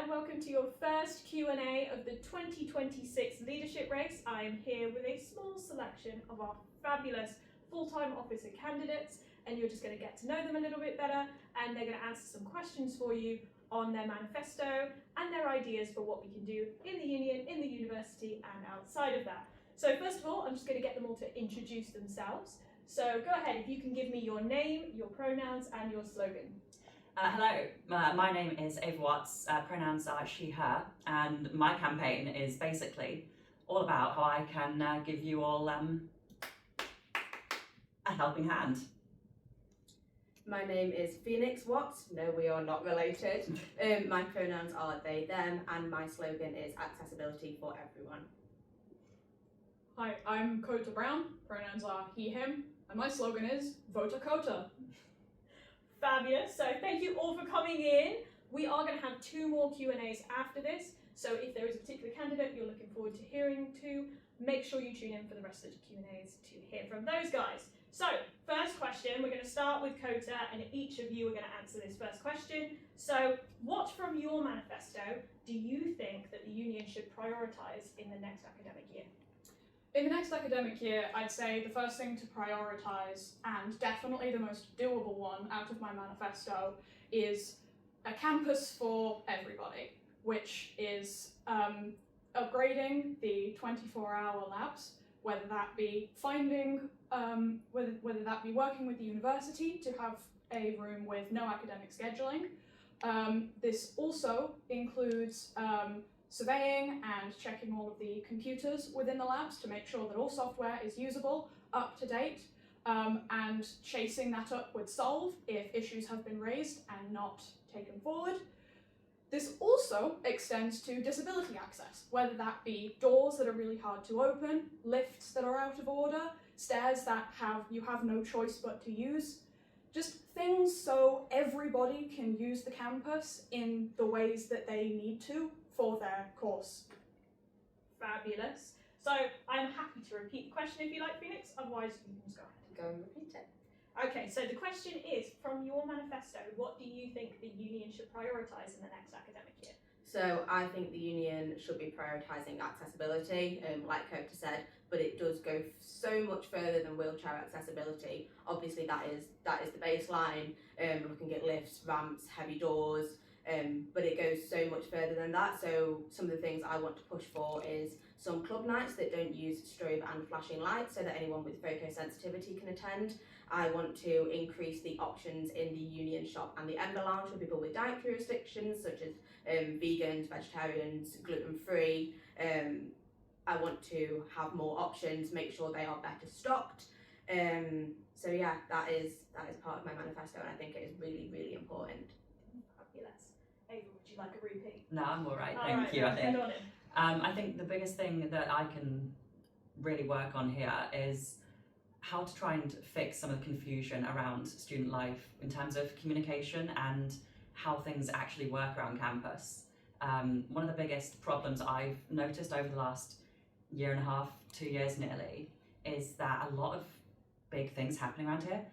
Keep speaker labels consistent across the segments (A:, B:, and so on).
A: and welcome to your first Q&A of the 2026 leadership race. I am here with a small selection of our fabulous full-time officer candidates, and you're just going to get to know them a little bit better, and they're going to answer some questions for you on their manifesto and their ideas for what we can do in the union, in the university, and outside of that. So first of all, I'm just going to get them all to introduce themselves. So go ahead, if you can give me your name, your pronouns, and your slogan.
B: Hello, my name is Ava Watts, pronouns are she, her, and my campaign is basically all about how I can give you all a helping hand.
C: My name is Phoenix Watts. No, we are not related. My pronouns are they, them, and my slogan is accessibility for everyone.
D: Hi, I'm Kota Brown, pronouns are he, him, and my slogan is Vote a Kota.
A: Fabulous. So thank you all for coming in. We are going to have 2 more Q&As after this. So if there is a particular candidate you're looking forward to hearing to, make sure you tune in for the rest of the Q&As to hear from those guys. So first question, we're going to start with Kota, and each of you are going to answer this first question. So what from your manifesto do you think that the union should prioritise in the next academic year?
D: In the next academic year, I'd say the first thing to prioritise, and definitely the most doable one out of my manifesto, is a campus for everybody, which is upgrading the 24-hour labs, whether that be finding, whether that be working with the university to have a room with no academic scheduling. This also includes surveying and checking all of the computers within the labs to make sure that all software is usable, up to date, and chasing that up with Solve if issues have been raised and not taken forward. This also extends to disability access, whether that be doors that are really hard to open, lifts that are out of order, stairs that you have no choice but to use. Just things so everybody can use the campus in the ways that they need to for their course.
A: Fabulous. So I'm happy to repeat the question if you like, Phoenix, otherwise you can just go ahead.
C: Go and repeat it.
A: Okay, so the question is, from your manifesto, what do you think the union should prioritise in the next academic year?
C: So I think the union should be prioritising accessibility, like Kota said, but it does go so much further than wheelchair accessibility. Obviously that is the baseline, looking at lifts, ramps, heavy doors, but it goes so much further than that. So some of the things I want to push for is some club nights that don't use strobe and flashing lights so that anyone with photosensitivity can attend. I want to increase the options in the union shop and the Ember Lounge for people with dietary restrictions such as vegans, vegetarians, gluten-free. I want to have more options, make sure they are better stocked. So yeah, that is part of my manifesto, and I think it is really, really important.
A: Fabulous. Ava, would you like a repeat?
B: No, I'm all right, thank you. I think the biggest thing that I can really work on here is how to try and fix some of the confusion around student life in terms of communication and how things actually work around campus. One of the biggest problems I've noticed over the last year and a half, 2 years nearly, is that a lot of big things happening around here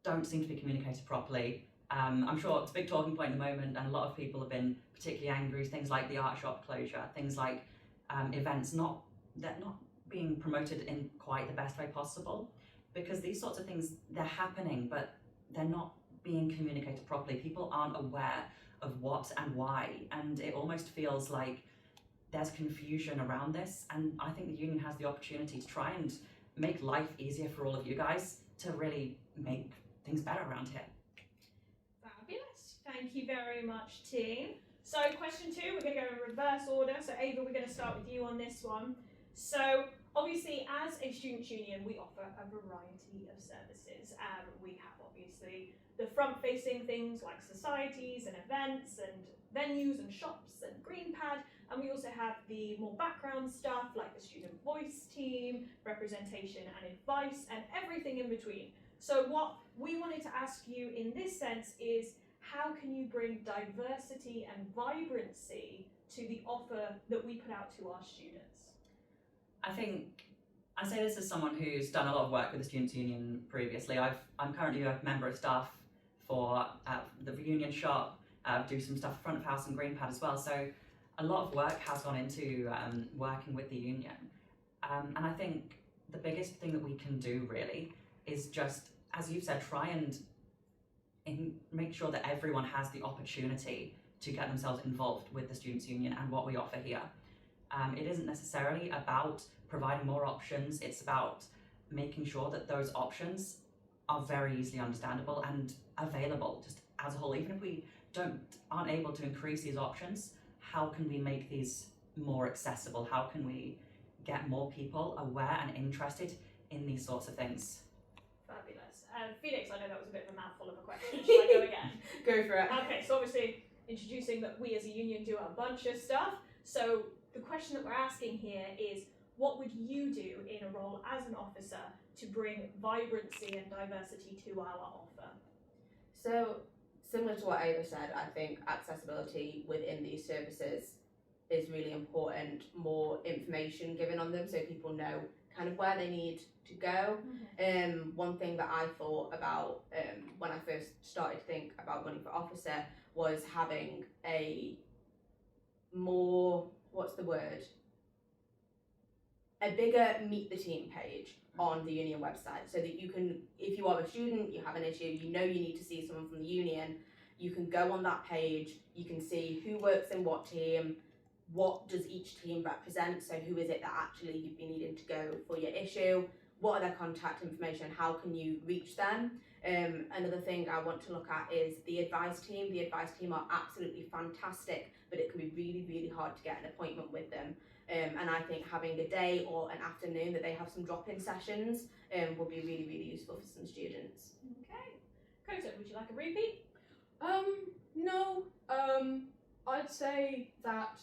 B: don't seem to be communicated properly. I'm sure it's a big talking point at the moment, and a lot of people have been particularly angry. Things like the art shop closure, things like events not being promoted in quite the best way possible, because these sorts of things, they're happening, but they're not being communicated properly. People aren't aware of what and why, and it almost feels like there's confusion around this, and I think the union has the opportunity to try and make life easier for all of you guys to really make things better around here.
A: Fabulous. Thank you very much, team. So question 2, we're going to go in reverse order. So Ava, we're going to start with you on this one. So obviously, as a students' union, we offer a variety of services. We have obviously the front-facing things like societies and events and venues and shops and GreenPad, and we also have the more background stuff like the student voice team, representation and advice, and everything in between. So what we wanted to ask you in this sense is, how can you bring diversity and vibrancy to the offer that we put out to our students?
B: I think I say this as someone who's done a lot of work with the Students' Union previously. I'm currently a member of staff for the union shop, do some stuff front of house and green pad as well. So a lot of work has gone into working with the union. And I think the biggest thing that we can do really is just, as you've said, try and make sure that everyone has the opportunity to get themselves involved with the Students' Union and what we offer here. It isn't necessarily about providing more options, it's about making sure that those options are very easily understandable and available just as a whole. Even if we aren't able to increase these options, how can we make these more accessible? How can we get more people aware and interested in these sorts of things?
A: Fabulous. Phoenix, I know that was a bit of a mouthful of a question. Shall I go again?
C: Go for it.
A: Okay, so obviously introducing that we as a union do a bunch of stuff. So the question that we're asking here is, what would you do in a role as an officer to bring vibrancy and diversity to our offer?
C: So, similar to what Ava said, I think accessibility within these services is really important. More information given on them so people know kind of where they need to go. One thing that I thought about when I first started to think about running for officer was having a more, a bigger meet the team page on the union website, so that you can, if you are a student, you have an issue, you know you need to see someone from the union, you can go on that page, you can see who works in what team, what does each team represent, so who is it that actually you'd be needing to go for your issue, what are their contact information, how can you reach them. Another thing I want to look at is the advice team. The advice team are absolutely fantastic, but it can be really, really hard to get an appointment with them. And I think having a day or an afternoon that they have some drop-in sessions will be really, really useful for some students.
A: Okay. Kota, would you like a repeat?
D: No. I'd say that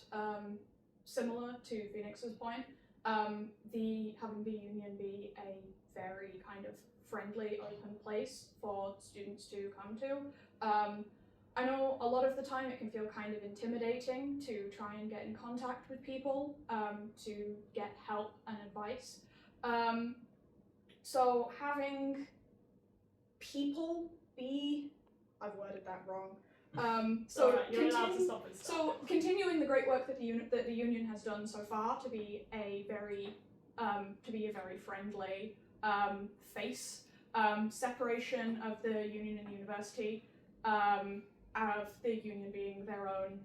D: similar to Phoenix's point, having the union be a very kind of friendly, open place for students to come to. I know a lot of the time it can feel kind of intimidating to try and get in contact with people to get help and advice. So having people be, I've worded that wrong.
A: You're allowed to stop and start.
D: So continuing the great work that the union has done so far to be a very friendly face, separation of the union and the university, of the union being their own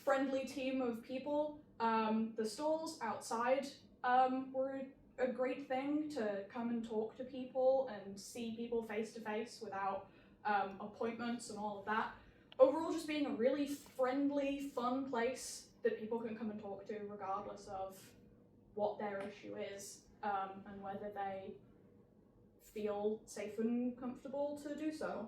D: friendly team of people. The stalls outside were a great thing to come and talk to people and see people face to face without appointments and all of that. Overall, just being a really friendly, fun place that people can come and talk to regardless of what their issue is, and whether they feel safe and comfortable to do so.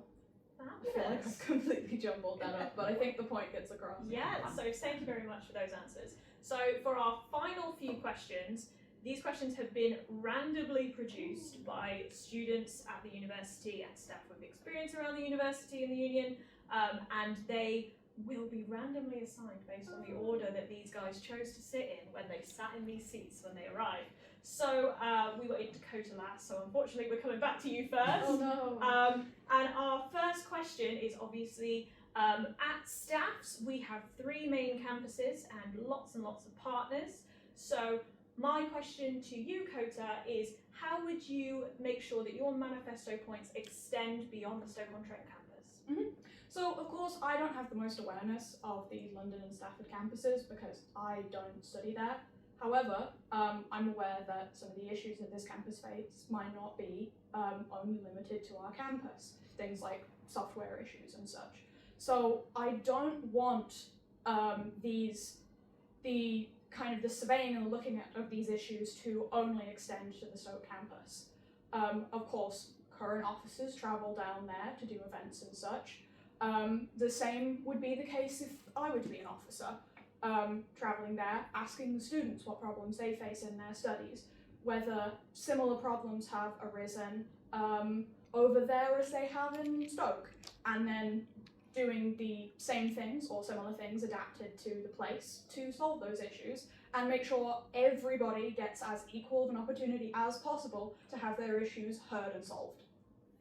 D: I feel like I've completely jumbled that up, but I think the point gets across.
A: Yeah, so thank you very much for those answers. So for our final few questions, these questions have been randomly produced by students at the university and staff with experience around the university and the union, and they will be randomly assigned based on the order that these guys chose to sit in when they sat in these seats when they arrived. So we were in Dakota last, so unfortunately we're coming back to you first.
D: Oh no.
A: And our first question is obviously, at Staffs we have 3 main campuses and lots of partners. So my question to you, Kota, is how would you make sure that your manifesto points extend beyond the Stoke-on-Trent campus?
D: So of course I don't have the most awareness of the London and Stafford campuses because I don't study there. However, I'm aware that some of the issues that this campus faces might not be only limited to our campus, things like software issues and such. So I don't want the surveying and looking at of these issues to only extend to the Stoke campus. Of course, current officers travel down there to do events and such. The same would be the case if I were to be an officer. Travelling there, asking the students what problems they face in their studies, whether similar problems have arisen over there as they have in Stoke, and then doing the same things or similar things adapted to the place to solve those issues and make sure everybody gets as equal of an opportunity as possible to have their issues heard and solved.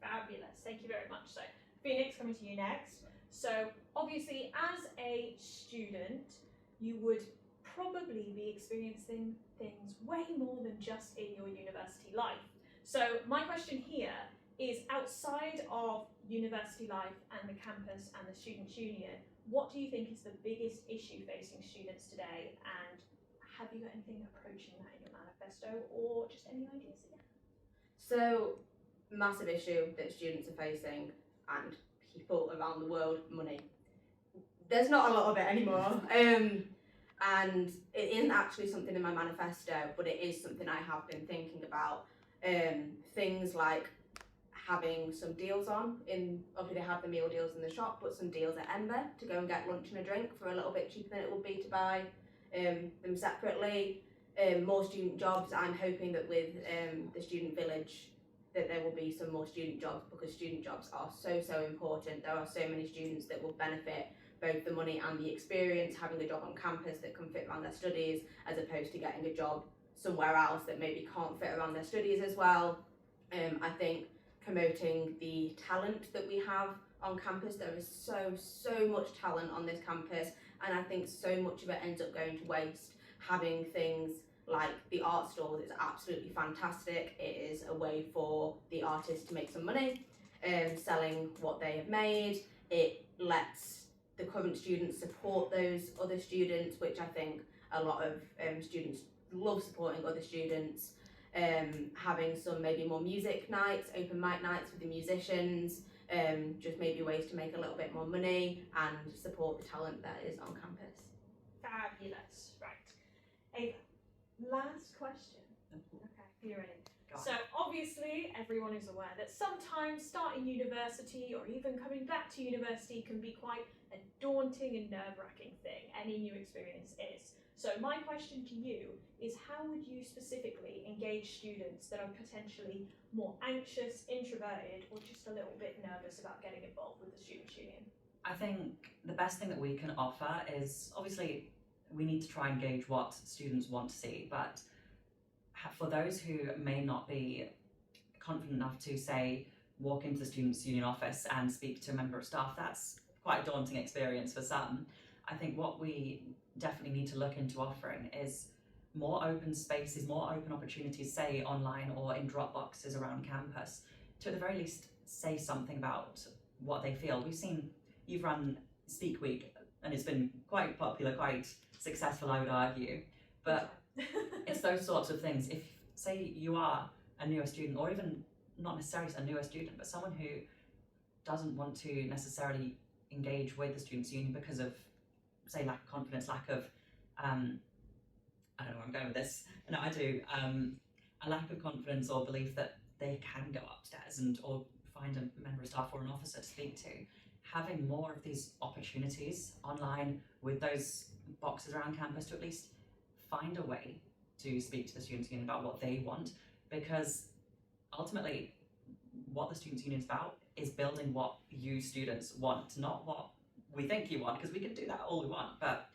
A: Fabulous, thank you very much. So Phoenix, coming to you next. So obviously as a student, you would probably be experiencing things way more than just in your university life. So my question here is, outside of university life and the campus and the Students' Union, what do you think is the biggest issue facing students today, and have you got anything approaching that in your manifesto, or just any ideas again?
C: So, massive issue that students are facing, and people around the world, money. There's not a lot of it anymore. And it isn't actually something in my manifesto, but it is something I have been thinking about. Things like having some deals on, obviously they have the meal deals in the shop, but some deals at Ember to go and get lunch and a drink for a little bit cheaper than it would be to buy them separately. More student jobs. I'm hoping that with the student village that there will be some more student jobs, because student jobs are so important. There are so many students that will benefit both the money and the experience, having a job on campus that can fit around their studies, as opposed to getting a job somewhere else that maybe can't fit around their studies as well. I think promoting the talent that we have on campus. There is so much talent on this campus, and I think so much of it ends up going to waste. Having things like the art stalls is absolutely fantastic. It is a way for the artists to make some money, selling what they have made. It lets the current students support those other students, which I think a lot of students love, supporting other students. Having some maybe more music nights, open mic nights with the musicians, just maybe ways to make a little bit more money and support the talent that is on campus.
A: Fabulous. Right. Ava, last question. Okay, you're ready. So obviously everyone is aware that sometimes starting university or even coming back to university can be quite a daunting and nerve-wracking thing. Any new experience is. So my question to you is, how would you specifically engage students that are potentially more anxious, introverted, or just a little bit nervous about getting involved with the Students' Union?
B: I think the best thing that we can offer is, obviously we need to try and gauge what students want to see, but for those who may not be confident enough to, say, walk into the Students' Union office and speak to a member of staff, that's quite a daunting experience for some. I think what we definitely need to look into offering is more open spaces, more open opportunities, say online or in drop boxes around campus, to at the very least say something about what they feel. We've seen you've run Speak Week, and it's been quite popular, quite successful, I would argue, but it's those sorts of things. If, say, you are a newer student, or even not necessarily a newer student, but someone who doesn't want to necessarily engage with the Students' Union because of, say, lack of confidence, lack of, I don't know where I'm going with this, no, I do, a lack of confidence or belief that they can go upstairs or find a member of staff or an officer to speak to. Having more of these opportunities online with those boxes around campus to at least find a way to speak to the Students' Union about what they want, because ultimately what the Students' Union is about is building what you students want, not what we think you want, because we can do that all we want, but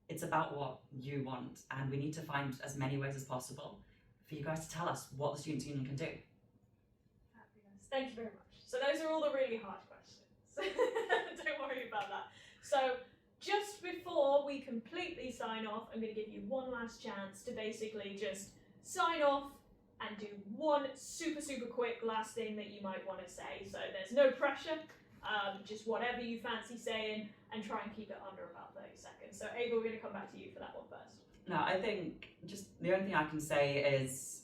B: it's about what you want, and we need to find as many ways as possible for you guys to tell us what the Students' Union can do.
A: Fabulous. Thank you very much. So those are all the really hard questions. Don't worry about that. So just before we completely sign off, I'm going to give you one last chance to basically just sign off and do one super quick last thing that you might want to say. So there's no pressure, just whatever you fancy saying, and try and keep it under about 30 seconds. So Ava, we're going to come back to you for that one first.
B: No, I think just the only thing I can say is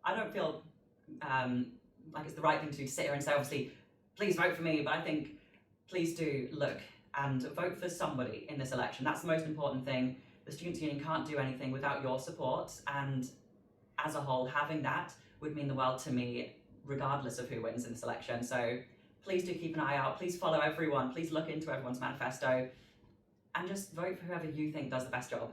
B: I don't feel like it's the right thing to do to sit here and say, obviously, please vote for me, but I think please do look and vote for somebody in this election. That's the most important thing. The Students' Union can't do anything without your support, and as a whole, having that would mean the world to me, regardless of who wins in this election. So please do keep an eye out. Please follow everyone. Please look into everyone's manifesto, and just vote for whoever you think does the best job.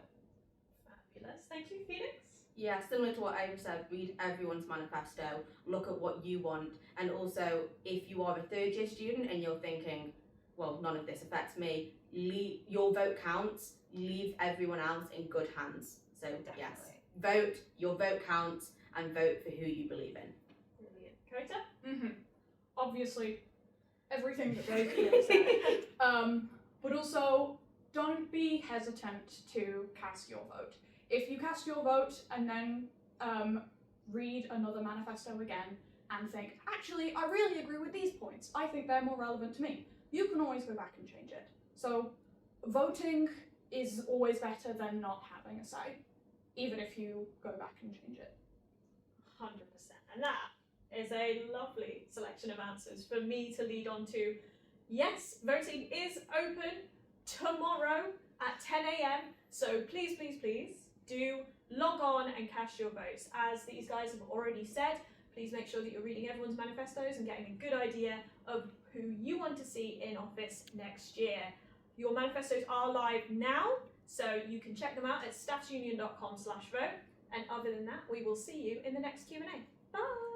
A: Fabulous. Thank you, Phoenix.
C: Yeah, similar to what Ava said, read everyone's manifesto, look at what you want, and also if you are a third year student and you're thinking, well, none of this affects me, your vote counts, leave everyone else in good hands. So
B: Definitely.
C: Yes, vote, your vote counts, and vote for who you believe in.
A: Brilliant. Kota?
D: Obviously, everything that they've clearly said. But also, don't be hesitant to cast your vote. If you cast your vote and then read another manifesto again and think, actually, I really agree with these points, I think they're more relevant to me, you can always go back and change it. So voting is always better than not having a say, even if you go back and change it.
A: 100%. And that is a lovely selection of answers for me to lead on to. Yes, voting is open tomorrow at 10 a.m. So please, please, please do log on and cast your votes. As these guys have already said, please make sure that you're reading everyone's manifestos and getting a good idea of who you want to see in office next year. Your manifestos are live now, so you can check them out at staffsunion.com/vote. And other than that, we will see you in the next Q&A. Bye!